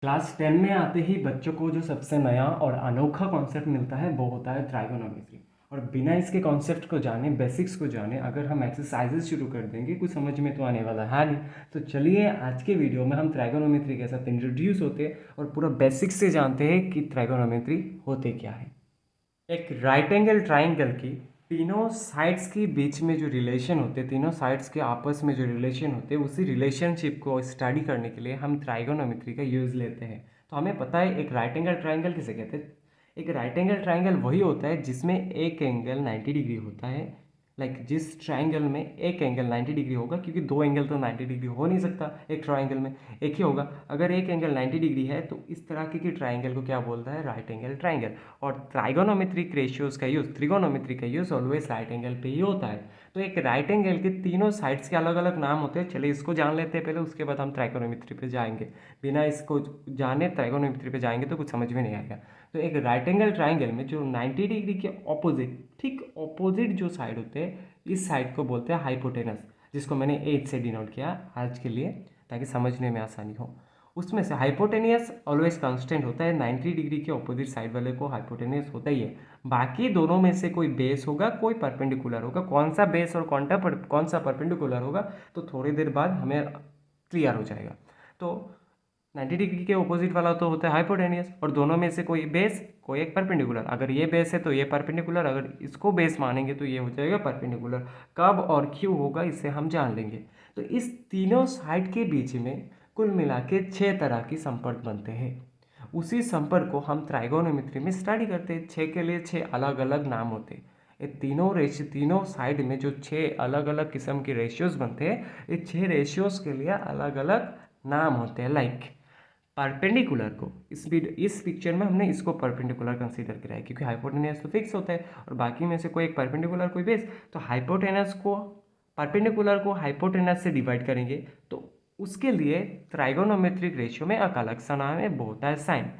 Class 10 में आते ही बच्चों को जो सबसे नया और अनोखा कॉन्सेप्ट मिलता है वो होता है ट्राइगोनोमेट्री। और बिना इसके कॉन्सेप्ट को जाने, बेसिक्स को जाने, अगर हम एक्सरसाइजेस शुरू कर देंगे कुछ समझ में तो आने वाला है नहीं। तो चलिए आज के वीडियो में हम ट्राइगोनोमेट्री के साथ इंट्रोड्यूस होते हैं और पूरा बेसिक्स से जानते हैं कि ट्राइगोनोमेट्री होते क्या है। एक राइट एंगल ट्राइंगल की तीनों साइड्स के बीच में जो रिलेशन होते हैं, तीनों साइड्स के आपस में जो रिलेशन होते हैं, उसी रिलेशनशिप को स्टडी करने के लिए हम ट्राइगोनोमेट्री का यूज़ लेते हैं। तो हमें पता है एक राइट एंगल ट्राइंगल किसे कहते हैं। एक राइट एंगल ट्राइंगल वही होता है जिसमें एक एंगल 90 डिग्री होता है। जिस ट्राइंगल में एक एंगल 90 डिग्री होगा, क्योंकि दो एंगल तो 90 डिग्री हो नहीं सकता एक ट्राइंगल में, एक ही होगा। अगर एक एंगल 90 डिग्री है तो इस तरह की ट्राइंगल को क्या बोलता है, राइट एंगल ट्राइंगल। और ट्राइगोनोमेट्रिक रेशियोज का यूज़, त्रिगोनोमेट्री का यूज़ ऑलवेज राइट एंगल पे ही होता है। तो एक राइट एंगल के तीनों साइड्स के अलग अलग नाम होते हैं। चलिए इसको जान लेते हैं पहले, उसके बाद हम ट्राइगोनोमेट्री पे जाएंगे। बिना इसको जाने ट्राइगोनोमेट्री पे जाएंगे तो कुछ समझ में नहीं आएगा। तो एक राइट एंगल ट्राइंगल में जो 90 डिग्री के ऑपोजिट, ठीक ऑपोजिट जो साइड होते हैं, इस साइड को बोलते हैं हाइपोटेनस, जिसको मैंने एच से डिनोट किया आज के लिए ताकि समझने में आसानी हो। उसमें से हाइपोटेनियस ऑलवेज कांस्टेंट होता है, 90 डिग्री के ऑपोजिट साइड वाले को हाइपोटेनियस होता ही है। बाकी दोनों में से कोई बेस होगा, कोई परपेंडिकुलर होगा। कौन सा बेस और कौन सा परपेंडिकुलर होगा तो थोड़ी देर बाद हमें क्लियर हो जाएगा। तो 90 डिग्री के ऑपोजिट वाला तो होता है हाइपोटेनियस, और दोनों में से कोई बेस, कोई एक परपेंडिकुलर। अगर ये बेस है तो ये परपेंडिकुलर, अगर इसको बेस मानेंगे तो ये हो जाएगा परपेंडिकुलर। कब और क्यों होगा इसे हम जान लेंगे। तो इस तीनों साइड के बीच में कुल मिला के 6 तरह की संपर्क बनते हैं। उसी संपर्क को हम ट्राइगोनोमेट्री में स्टडी करते हैं। 6 के लिए 6 अलग अलग नाम होते हैं। ये तीनों साइड में जो 6 अलग अलग किस्म के रेशियोज बनते हैं, ये 6 रेशियोज के लिए अलग अलग नाम होते हैं। परपेंडिकुलर को इस पिक्चर में हमने इसको परपेंडिकुलर कंसीडर किया है, क्योंकि हाइपोटेनस तो फिक्स होता है और बाकी में से कोई एक परपेंडिकुलर कोई बेस। तो हाइपोटेनस को, परपेंडिकुलर को हाइपोटेनस से डिवाइड करेंगे तो उसके लिए ट्राइगोनोमेट्रिक रेशियो में एक अलग सा नाम है, वो होता है साइन।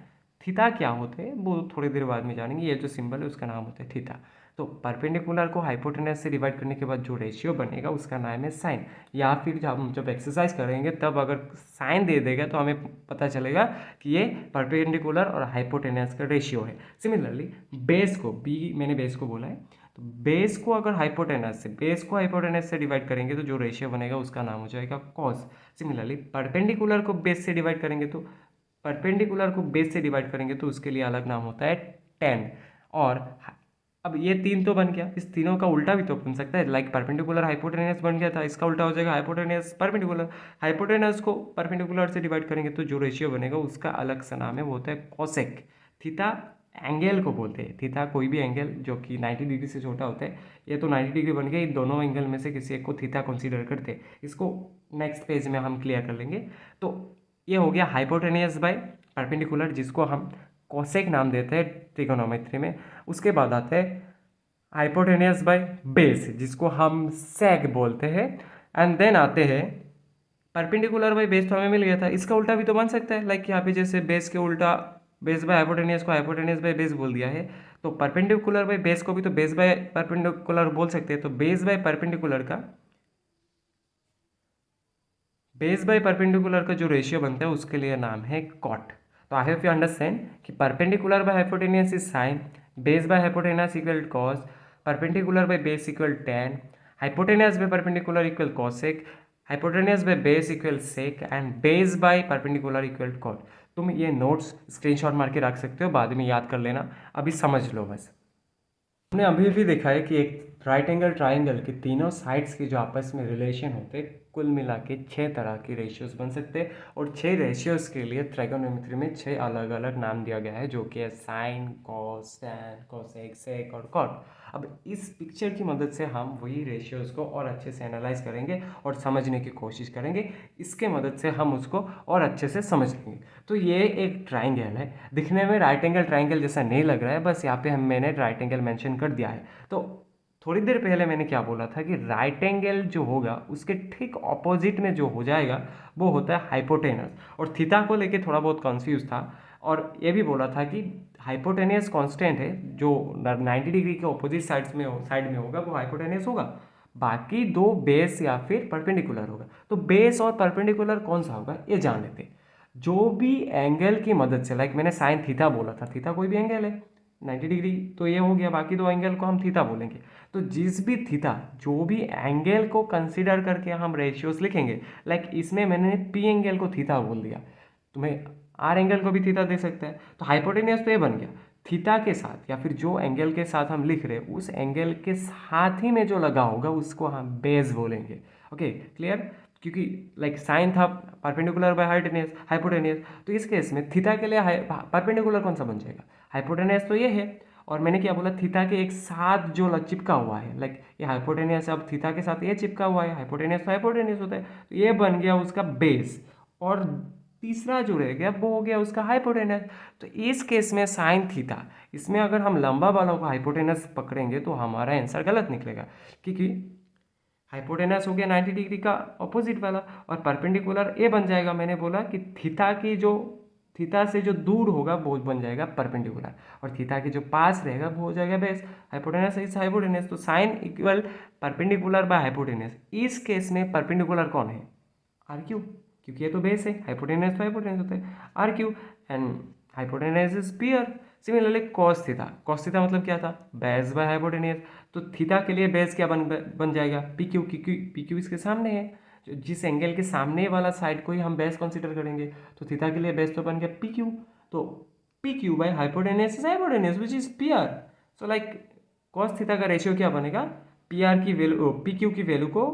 थीटा क्या होते हैं वो थोड़ी देर बाद में जानेंगे। ये जो सिंबल है उसका नाम होता है थीटा। तो परपेंडिकुलर को हाइपोटेनस से डिवाइड करने के बाद जो रेशियो बनेगा उसका नाम है साइन। या फिर जब हम एक्सरसाइज करेंगे तब अगर साइन दे देगा तो हमें पता चलेगा कि ये परपेंडिकुलर और हाइपोटेनस का रेशियो है। सिमिलरली बेस को, बी मैंने बेस को बोला है, तो बेस को अगर बेस को हाइपोटेनस से डिवाइड करेंगे तो जो रेशियो बनेगा उसका नाम हो जाएगा कॉस। सिमिलरली परपेंडिकुलर को बेस से डिवाइड करेंगे तो उसके लिए अलग नाम होता है टेन। और अब ये तीन तो बन गया, इस तीनों का उल्टा भी तो बन सकता है। परपेंडिकुलर हाइपोटेनस बन गया था, इसका उल्टा हो जाएगा हाइपोटेनस परपेंडिकुलर। हाइपोटेनस को परपेंडिकुलर से डिवाइड करेंगे तो जो रेशियो बनेगा उसका अलग सा नाम है, वो होता है कोसेक। थीटा एंगल को बोलते हैं, थीटा कोई भी एंगल जो कि 90 डिग्री से छोटा होता है। ये तो 90 डिग्री बन गया, इन दोनों एंगल में से किसी एक को थीटा कंसीडर करते हैं। इसको नेक्स्ट पेज में हम क्लियर कर लेंगे। तो ये हो गया हाइपोटेनियस बाय परपेंडिकुलर, जिसको हम कोसेक नाम देते हैं ट्रिगोनोमेट्री में। उसके बाद आता है हाइपोटेनियस बाय बेस, जिसको हम सेक बोलते हैं। एंड देन आते हैं परपेंडिकुलर बाय बेस, तो हमें मिल गया था। इसका उल्टा भी तो बन सकता है, यहाँ पे जैसे बेस के उल्टा बेस बाय हाइपोटेनियस को हाइपोटेनियस बाय बेस बोल दिया है, तो परपेंडिकुलर बाय बेस को भी तो बेस बाय परपेंडिकुलर बोल सकते हैं। तो बेस बाय परपेंडिकुलर का जो रेशियो बनता है उसके लिए नाम है कॉट। तो आई होप यू अंडरस्टैंड कि perpendicular by hypotenuse is sine, base by hypotenuse equal cos, perpendicular by base equal tan, hypotenuse by perpendicular equal cosec, hypotenuse by base equal sec, and base by perpendicular equal cot. तुम ये notes screenshot मार के रख सकते हो, बाद में याद कर लेना, अभी समझ लो बस। हमने अभी भी देखा है कि एक राइट एंगल ट्राइंगल के तीनों साइड्स के जो आपस में रिलेशन होते हैं, कुल मिला के 6 तरह के रेशियोज बन सकते हैं। और 6 रेशियोज के लिए ट्राइगोनोमेट्री में 6 अलग अलग नाम दिया गया है, जो कि है साइन, कॉस, टैन, कोसेक, सेक और कॉट। अब इस पिक्चर की मदद से हम वही रेशियोज को और अच्छे से एनालाइज करेंगे और समझने की कोशिश करेंगे। इसके मदद से हम उसको और अच्छे से समझ लेंगे। तो ये एक ट्राइंगल है, दिखने में राइट एंगल ट्राइंगल जैसा नहीं लग रहा है, बस यहाँ पे मैंने राइट एंगल मेंशन कर दिया है। तो थोड़ी देर पहले मैंने क्या बोला था कि राइट एंगल जो होगा उसके ठीक ऑपोजिट में जो हो जाएगा वो होता है हाइपोटेनस। और थीटा को लेके थोड़ा बहुत कंफ्यूज था, और ये भी बोला था कि हाइपोटेनियस कांस्टेंट है जो 90 डिग्री के ऑपोजिट साइड में होगा वो हाइपोटेनियस होगा। बाकी दो बेस या फिर परपेंडिकुलर होगा। तो बेस और परपेंडिकुलर कौन सा होगा ये जान लेते हैं। जो भी एंगल की मदद से, लाइक मैंने साइन थीटा बोला था, थीटा कोई भी एंगल है 90 डिग्री, तो ये हो गया, बाकी दो एंगल को हम थीटा बोलेंगे। तो जिस भी थीटा, जो भी एंगल को कंसीडर करके हम रेशियोज लिखेंगे, लाइक इसमें मैंने पी एंगल को थीटा बोल दिया, तुम्हें आर एंगल को भी थीटा दे सकते हैं, तो हाइपोटेनियस तो ये बन गया। थीटा के साथ या फिर जो एंगल के साथ हम लिख रहे हैं उस एंगल के साथ ही में जो लगा होगा उसको हम बेस बोलेंगे। Okay clear? क्योंकि लाइक साइन था परपेंडिकुलर बाय हाइपोटेनियस, तो इस केस में थीटा के लिए परपेंडिकुलर कौन सा बन जाएगा? हाइपोटेनियस तो ये है, और मैंने क्या बोला, थीटा के एक साथ जो चिपका हुआ है, लाइक ये हाइपोटेनियस, अब थीटा के साथ ये चिपका हुआ है, हाइपोटेनियस तो हाइपोटेनियस होता है, तो ये बन गया उसका बेस, और तीसरा जो रह गया वो हो गया उसका हाइपोटेनस। तो इस केस में साइन थीटा, इसमें अगर हम लंबा वालों को हाइपोटेनस पकड़ेंगे तो हमारा आंसर गलत निकलेगा, क्योंकि हाइपोटेनस हो गया 90 डिग्री का ऑपोजिट वाला, और परपेंडिकुलर ए बन जाएगा। मैंने बोला कि थीटा की जो, थीटा से जो दूर होगा वो बन जाएगा परपेंडिकुलर, और थीटा के जो पास रहेगा वो हो जाएगा बेस। हाइपोटेनस इज हाइपोटेनस, तो sine equal perpendicular by hypotenuse. इस केस में परपेंडिकुलर कौन है? आर क्यू, क्योंकि ये तो बेस है, हाइपोटेनस तो हाइपोटेनस होता है, R Q, and hypotenuse is PR. Similarly cos theta, cos theta मतलब क्या था? बेस बाय हाइपोटेनस, तो थीटा के लिए बेस क्या बन जाएगा? पी क्यू, क्योंकि पी क्यू इसके सामने है, जिस एंगल के सामने वाला साइड को ही हम बेस कंसीडर करेंगे, तो थीटा के लिए बेस तो बन गया पी क्यू। तो P Q by hypotenuse is hypotenuse which is P R. So like cos theta का रेशियो क्या बनेगा? पी आर की वैल्यू, पी क्यू की वैल्यू को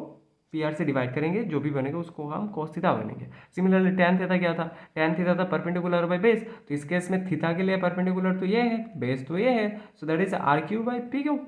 पी आर से डिवाइड करेंगे, जो भी बनेगा उसको हम कॉस थीटा बनेंगे। सिमिलरली टैन थीटा क्या था? टैन थीटा था परपेंडिकुलर बाय बेस, तो इस केस में थीटा के लिए परपेंडिकुलर तो ये है, बेस तो ये है, so that is R Q by P Q.